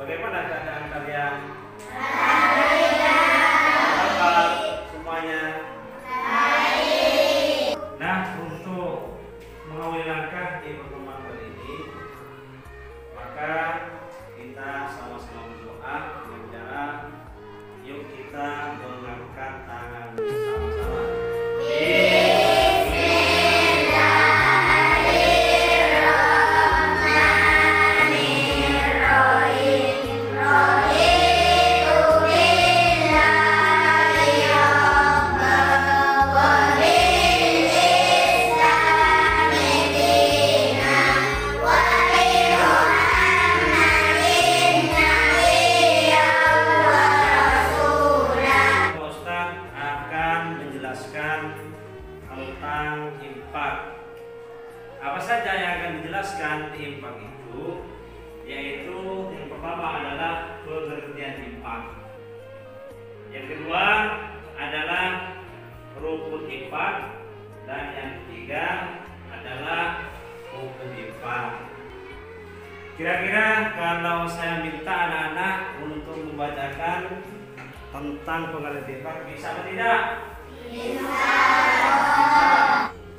Bagaimana keadaan kalian? Baik. Kabar semuanya? Baik. Nah, untuk mengawali langkah di pertemuan kali ini, maka kita sama-sama berdoa dengan cara yuk kita mengangkat tangan bersama-sama. Tentang infak. Apa saja yang akan dijelaskan di infak itu? Yaitu yang pertama adalah pengertian infak. Yang kedua adalah rukun infak, dan yang ketiga adalah hukum infak. Kira-kira kalau saya minta anak-anak untuk membacakan tentang pengertian infak, bisa atau tidak?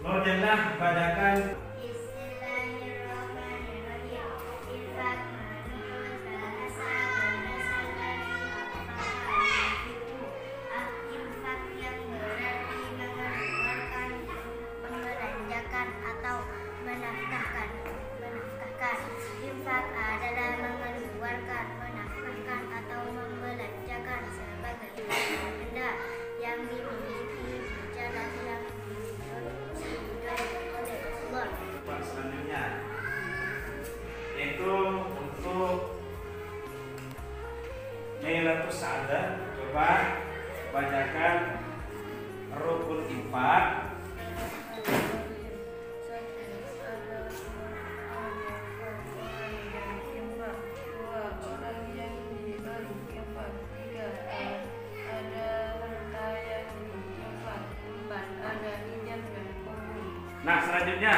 Nur Jannah bacakan. Bismillahirrahmanirrahim. Infak menurut bahasa berdasarkan infak yang berarti mengeluarkan, membelanjakan atau menafkahkan. Infak adalah mengeluarkan, menafkahkan atau membelanjakan sebagai benda yang dimiliki berjalan yang diridhoi oleh Allah. Selanjutnya yaitu untuk Lailatul Sa'adah. Coba bacakan rukun infak. Nah, selanjutnya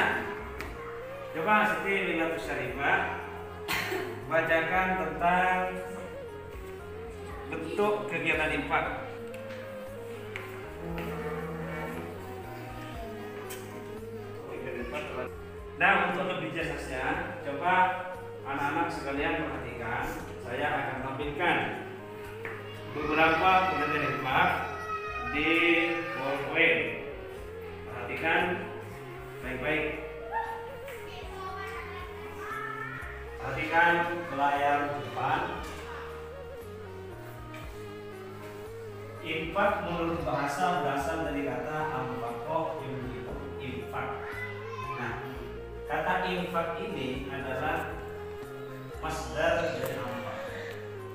coba Siti Lailatul Syarifah bacakan tentang bentuk kegiatan infak. Nah, untuk lebih jelasnya, coba anak-anak sekalian perhatikan. Saya akan tampilkan beberapa pengertian infak di PowerPoint. Perhatikan baik-baik. Perhatikan ke layar depan. Infak menurut bahasa berasal dari kata anfaqah, yaitu infak. Nah, kata infak ini adalah masdar dari anfaq.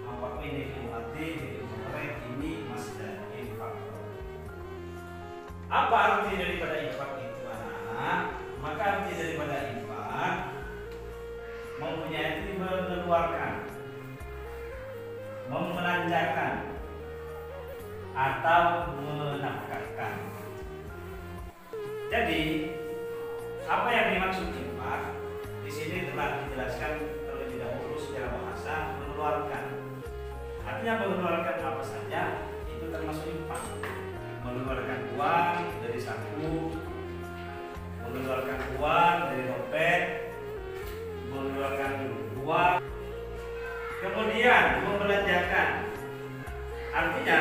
Anfaq ini arti ini masdar infak. Apa arti daripada infak itu, anak-anak? Maka arti daripada infak mempunyai mengeluarkan, membelanjakan, atau menafkahkan. Jadi, apa yang dimaksud infak? Di sini telah dijelaskan terlebih dahulu secara bahasa mengeluarkan. Artinya mengeluarkan apa saja itu termasuk infak. Mengeluarkan uang dari saku, mengeluarkan uang dari dompet, mengeluarkan uang, kemudian membelanjakan. Artinya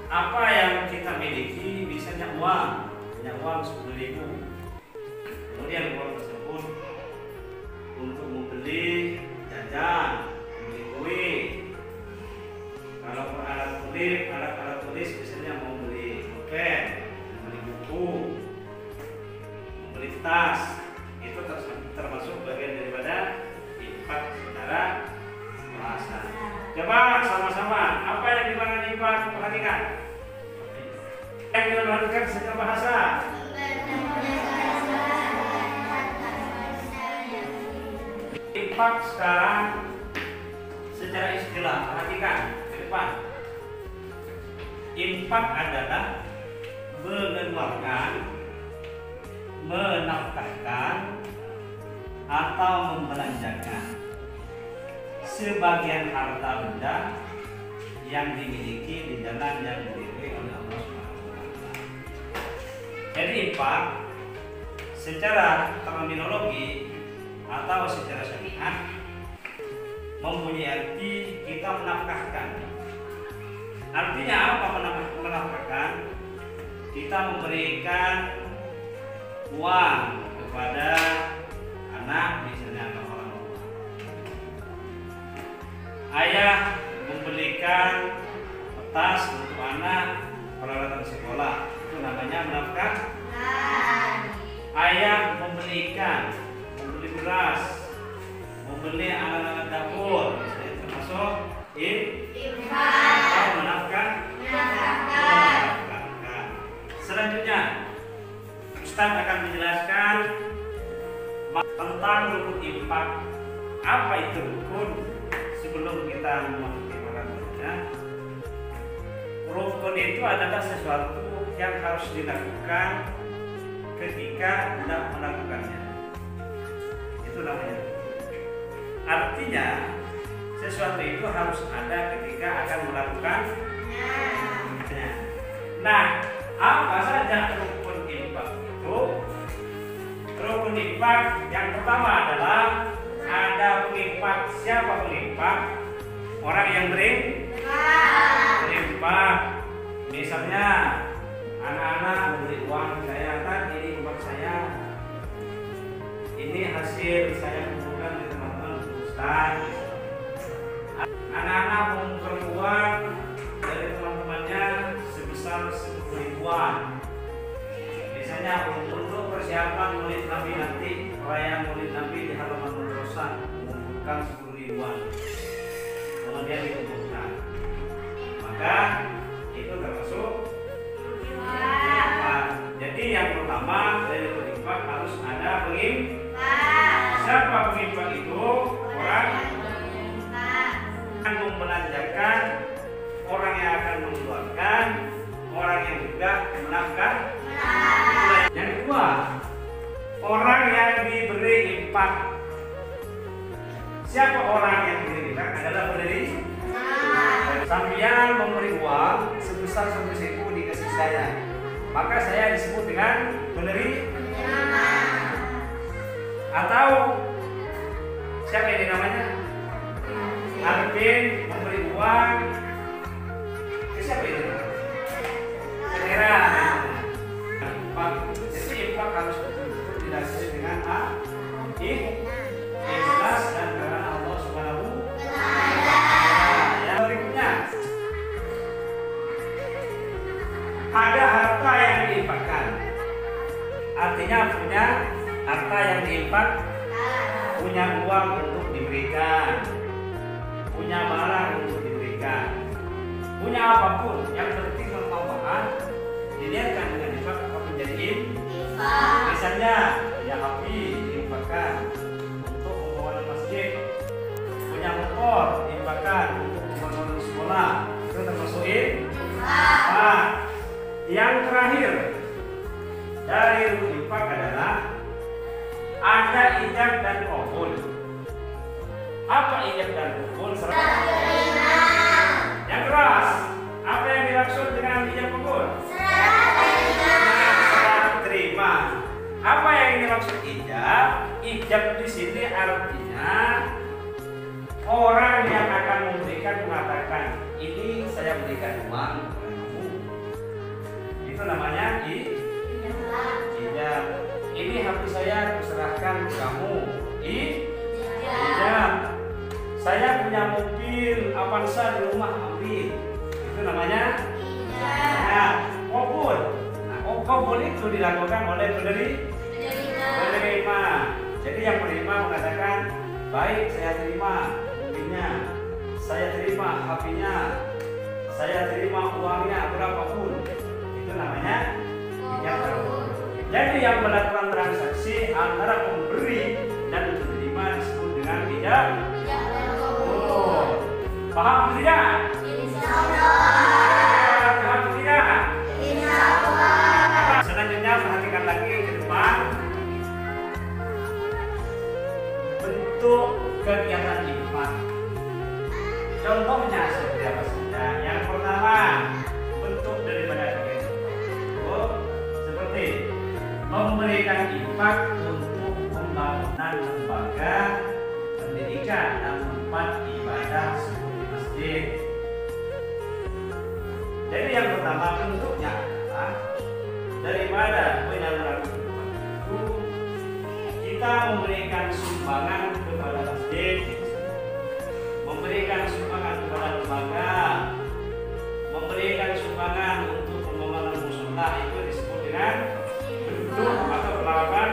apa yang kita miliki, misalnya uang, punya uang 10.000, kemudian uang tersebut untuk membeli jajan, membeli kue. Kalau alat tulis misalnya mau beli pulpen, membeli buku, membeli tas, itu termasuk bagian daripada infak secara bahasa. Coba sama-sama, apa yang dimaksud infak? Perhatikan. Yang dimaksudkan secara bahasa. Infak sekarang secara istilah, perhatikan ke depan. Infak adalah mengeluarkan, menafkahkan, atau membelanjakan sebagian harta benda yang dimiliki di jalan yang diridhoi oleh Allah Subhanahu wa taala. Jadi infak secara terminologi atau secara syariat mempunyai arti kita menafkahkan. Artinya apa menafkahkan? Kita memberikan uang kepada anak, misalnya anak orang tua. Ayah membelikan tas untuk anak, peralatan sekolah, itu namanya menafkahkan. Ayah membeli beras, membeli alat-alat dapur, misalnya termasuk infak, menafkahkan. Selanjutnya, Ustaz akan menjelaskan tentang rukun infak. Apa itu rukun? Sebelum kita memasuki pembahasannya, rukun itu adalah sesuatu yang harus dilakukan ketika hendak melakukannya. Itu namanya. Artinya sesuatu itu harus ada ketika akan melakukannya. Nah, apa saja rukun infak itu? Rukun infak yang pertama adalah ada penginfak. Siapa penginfak? Orang yang berinfak. Misalnya anak-anak memberi uang, saya kan ini infak saya, ini hasil saya kumpulkan di teman-teman Ustaz. Anak-anak mengumpulkan uang dari teman-temannya sebesar 10 ribuan, misalnya untuk persiapan Maulid Nabi nanti, perayaan Maulid Nabi di halaman Madrasah, mengumpulkan 10 ribuan, kemudian dikumpulkan, maka itu termasuk infak. Jadi yang pertama dari infak harus ada penginfak. Siapa penginfak itu? Orang yang membelanjakan, orang yang akan mengeluarkan, orang yang juga menafkah. Yang kedua, orang yang diberi infak. Siapa orang yang diberi infak? Adalah pendiri. Sambian memberi uang sebesar 1.000 dikasih saya, maka saya disebut dengan pendiri. Atau siapa ini namanya? Arvin memberi uang ke siapa itu? Segera. Jadi infak harus betul-betul didasari dengan ikhlas dan karena Allah Subhanahu wa taala. Yang berikutnya, ada harta yang diinfakkan. Artinya punya harta yang diinfak, punya uang untuk diberikan, punya barang untuk diberikan, punya apapun yang penting bermanfaat, diniatkan dengan infak apa menjadi infak. Misalnya punya api diinfakkan untuk pembangunan masjid, punya motor diinfakkan untuk pembangunan sekolah, itu termasuk infak. Yang terakhir dari infak adalah ada ijab dan qabul. Apa ijab dan qabul? Yang keras. Apa yang dimaksud dengan ijab qabul? Serah terima. Apa yang dimaksud ijab? Ijab di sini artinya orang yang akan memberikan mengatakan, ini saya berikan uang kepada kamu. Itu namanya ijab. Ini hati saya kuserahkan ke kamu. Ijab. Saya punya mobil Avanza di rumah, ambil. Itu namanya ijab. Qabul. Nah, qabul itu dilakukan oleh penerima. Jadi yang penerima mengatakan, baik, saya terima mobilnya, saya terima HP-nya, saya terima uangnya berapapun. Itu namanya ijab. Jadi yang melakukan transaksi antara pemberi dan penerima disebut dengan ijab. Paham tidak? Paham tidak? Selanjutnya perhatikan lagi ke depan bentuk kegiatan infak. Contohnya seperti apa saja? Yang pertama, bentuk daripada kegiatan seperti memberikan infak untuk pembangunan lembaga pendidikan dan tempat ibadah seperti masjid. Jadi yang pertama bentuknya adalah daripada penyaluran infak itu kita memberikan sumbangan kepada masjid, memberikan sumbangan kepada lembaga, memberikan sumbangan untuk pembangunan musola, itu disebut dengan bentuk atau penerapan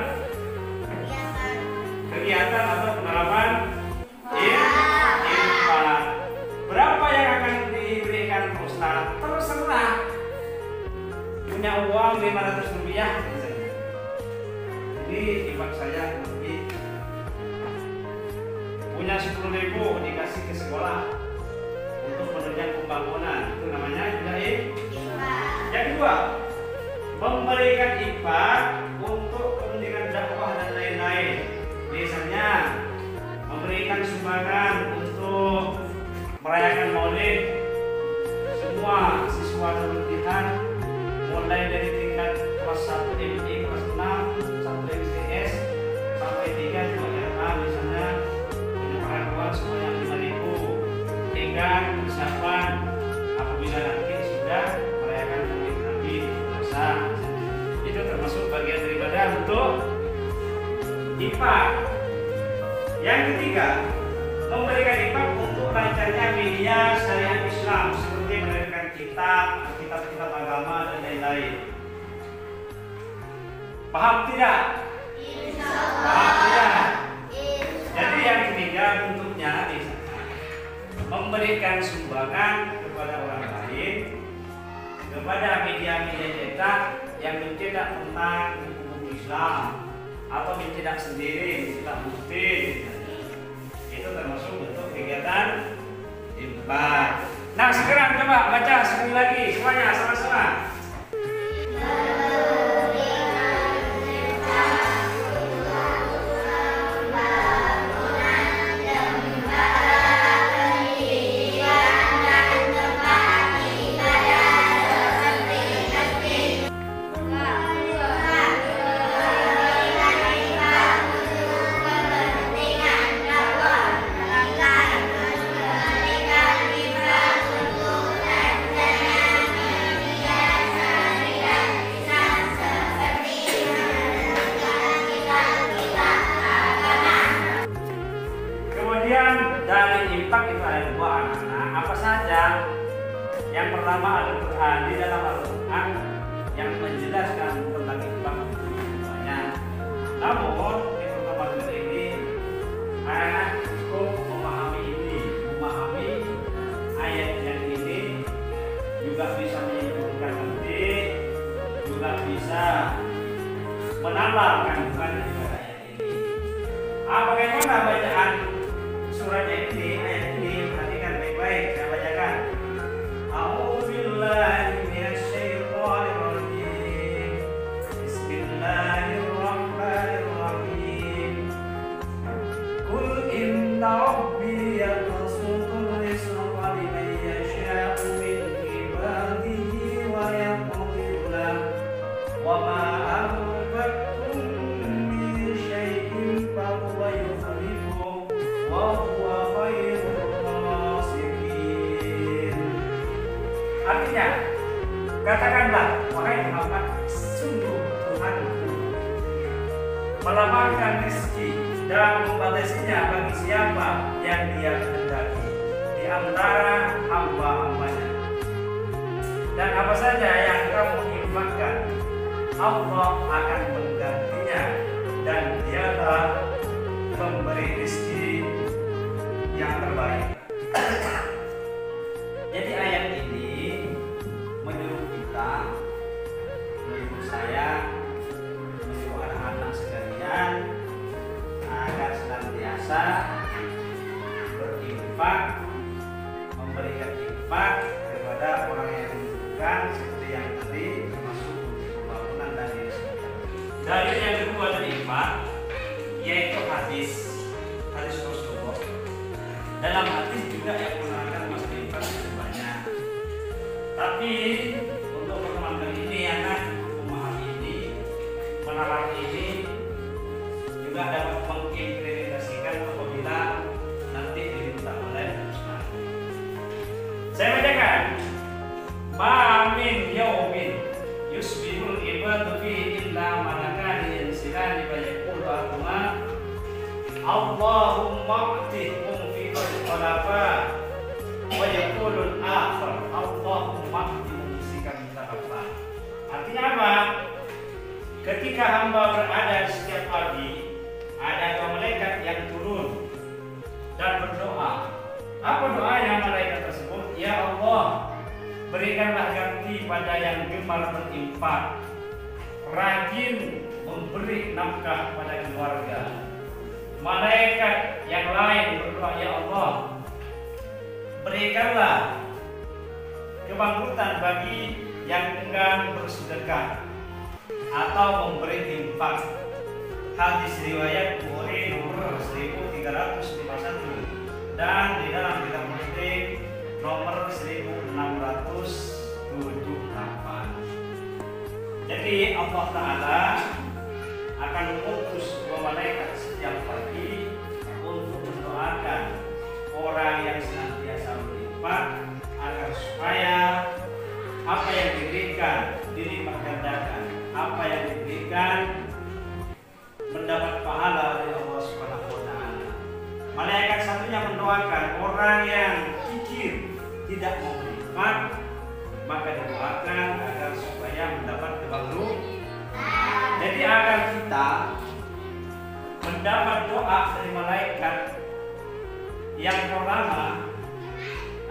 kegiatan atau penerapan infak. Berapa yang akan diberikan Ustaz? Terserah. Punya uang 500 rupiah misalnya. Jadi infak saya lebih. Punya 10.000 dikasih ke sekolah untuk menunjang pembangunan, itu namanya juga infak. Yang kedua, memberikan infak untuk kepentingan dakwah dan lain-lain. Misalnya memberikan sumbangan untuk merayakan Maulid semua siswa Darul-Imtihan mulai dari tingkat kelas 1 MI, kelas 6, 1 MTS sampai 3 juga RA misalnya penyerahan uang sebanyak 5.000 hingga persiapan apabila nanti sudah merayakan Maulid Nabi masa itu termasuk bagian daripada untuk infak. Yang ketiga, memberikan infak untuk lancarnya media syariat Islam seperti menerbitkan kitab agama dan lain-lain. Paham tidak? Paham tidak? Jadi yang ketiga bentuknya misalnya memberikan sumbangan kepada orang lain, kepada media-media cetak yang mencetak tentang hukum Islam atau mencetak sendiri, mencetak bukti. Itu termasuk bentuk kegiatan infak. Nah sekarang coba baca sekali lagi semuanya sama-sama. Dari infak itu ada dua anak-anak. Apa saja? Yang pertama Al-Quran. Di dalam Al-Quran yang menjelaskan tentang infak itu banyak. Namun di pertemuan ini anak cukup memahami ayat yang ini juga bisa menyimpulkan nanti, juga bisa menambah kandungan daripada ayat ini. Bagaimana bacaan suratnya ini, ayat ini, perhatikan baik-baik, saya bacakan. A'udzubillahi minasyaitonir rajim. Bismillahirrahmanirrahim. Qul inna rabbi yabsutur rizqa liman yasha'u min ibadihi wa yaqdir lahu wa ma anfaqtum min syai'in fa huwa yukhlifuhu wa huwa khairur rasikin. Artinya, katakanlah wahai Muhammad, sungguh Tuhanku melapangkan rezeki dan membatasinya bagi siapa yang Dia kehendaki di antara hamba-hambanya. Dan apa saja yang kamu infakkan, Allah akan menggantinya, dan Dialah pemberi rezeki yang terbaik. Jadi ayat ini menyuruh kita, menyuruh saya, menyuruh anak-anak sekalian agar senantiasa berinfak, memberikan infak kepada orang yang membutuhkan seperti yang tadi, termasuk untuk pembangunan dan diri sendiri. Dalil yang kedua dari infak yaitu hadis Rasulullah. Dalam hadis juga yang menerangkan Allahumma a'tihum fi khulafa wa yaqulul akhar Allahumma a'tihum sikan khulafa. Artinya apa? Ketika hamba berada setiap pagi, ada dua malaikat yang turun dan berdoa. Apa doanya malaikat tersebut? Ya Allah, berikanlah ganti pada yang gemar berinfak, rajin memberi nafkah pada keluarga. Malaikat yang lain berdoa, ya Allah, berikanlah kebangkrutan bagi yang enggan bersedekah atau memberi infak. Hadis riwayat Bukhari nomor 1351 dan di dalam kitab Muslim nomor 1678. Jadi Allah Ta'ala akan mengutus dua malaikat setiap pagi untuk mendoakan orang yang senantiasa berinfak agar supaya apa yang diberikan dilipat gandakan, apa yang diberikan mendapat pahala dari Allah Subhanahu wa Ta'ala. Malaikat satunya mendoakan orang yang kikir tidak mau berinfak, maka didoakan agar supaya mendapat kebangkrutan. Jadi agar kita mendapat doa dari malaikat yang pertama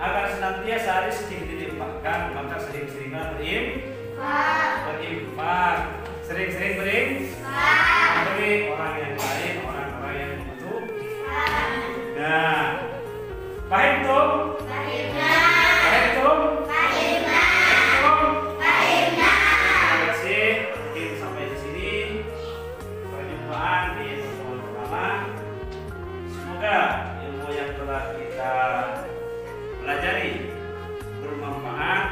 agar senantiasa rezeki dilimpahkan, maka sering-seringlah berinfak, sering-sering memberi orang yang lain, orang-orang yang membutuhkan. Nah, paham tuh? Paham tuh? Terima kasih. Mungkin sampai di sini perjumpaan di pertemuan pertama. Semoga ilmu yang telah kita pelajari bermanfaat,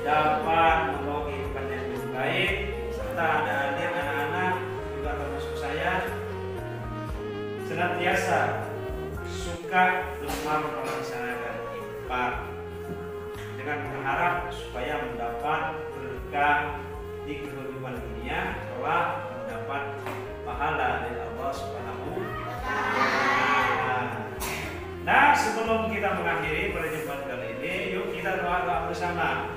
dapat membawa kehidupan yang lebih baik, serta ada anak-anak juga termasuk saya senantiasa suka gemar melaksanakan infak dengan berharap supaya mendapat berkah di kehidupan dunia, telah mendapat pahala dari Allah Subhanahu wa Ta'ala. Nah, sebelum kita mengakhiri perjumpaan kali ini, yuk kita doa bersama.